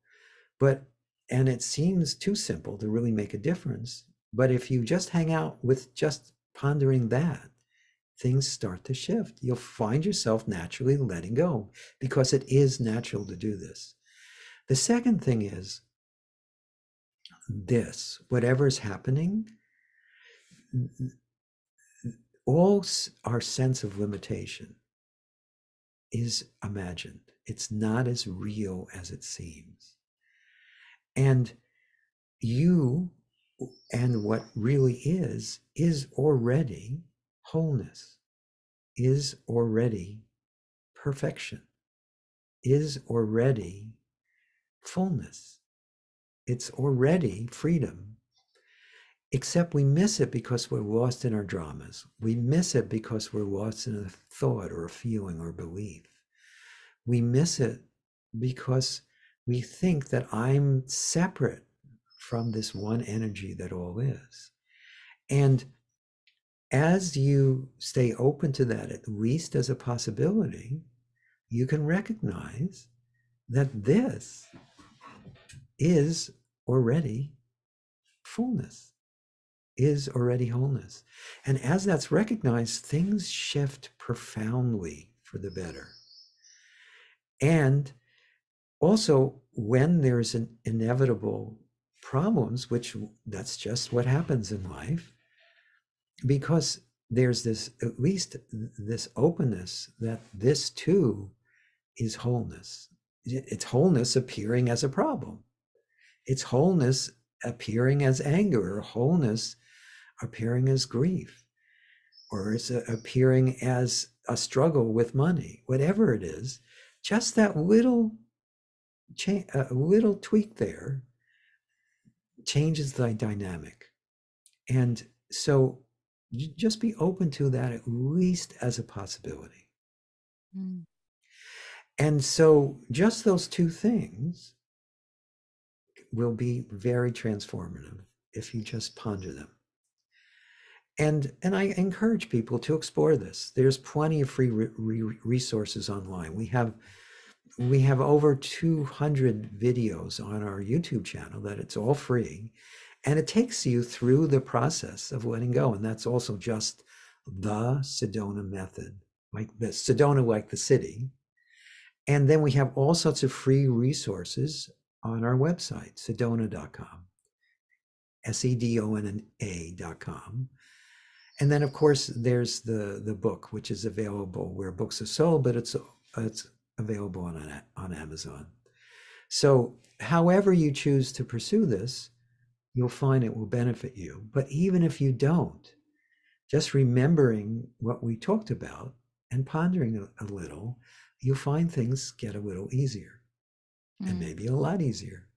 But and it seems too simple to really make a difference. But if you just hang out with just pondering that, things start to shift. You'll find yourself naturally letting go because it is natural to do this. The second thing is this: whatever is happening, all our sense of limitation is imagined. It's not as real as it seems. And you and what really is already wholeness, is already perfection, is already fullness. It's already freedom, except we miss it because we're lost in our dramas. We miss it because we're lost in a thought or a feeling or a belief. We miss it because we think that I'm separate from this one energy that all is. And as you stay open to that, at least as a possibility, you can recognize that this is already fullness, is already wholeness. And as that's recognized, things shift profoundly for the better. And also, when there's an inevitable problems, which that's just what happens in life, because there's this, at least this openness that this too is wholeness. It's wholeness appearing as a problem. It's wholeness appearing as anger, or wholeness appearing as grief, or it's appearing as a struggle with money, whatever it is. Just that little change, a little tweak there changes the dynamic. And so just be open to that, at least as a possibility. Mm. And so just those two things will be very transformative if you just ponder them. And I encourage people to explore this. There's plenty of free resources online. We have over 200 videos on our YouTube channel that it's all free. And it takes you through the process of letting go. And that's also just the Sedona Method, like the Sedona, like the city. And then we have all sorts of free resources on our website, sedona.com, sedona.com. And then, of course, there's the book, which is available where books are sold, but it's available on Amazon. So however you choose to pursue this, you'll find it will benefit you. But even if you don't, just remembering what we talked about and pondering a little, you'll find things get a little easier and maybe a lot easier.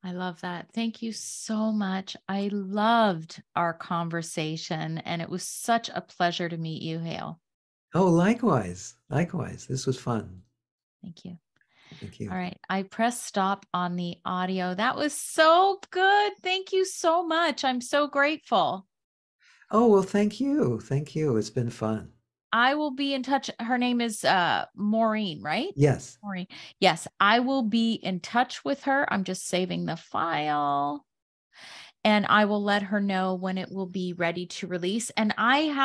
I love that. Thank you so much. I loved our conversation, and it was such a pleasure to meet you, Hale. Oh, likewise. Likewise. This was fun. Thank you. Thank you. All right. I pressed stop on the audio. That was so good. Thank you so much. I'm so grateful. Oh, well, thank you. Thank you. It's been fun. I will be in touch. Her name is Maureen, right? Yes. Maureen. Yes, I will be in touch with her. I'm just saving the file. And I will let her know when it will be ready to release. And I have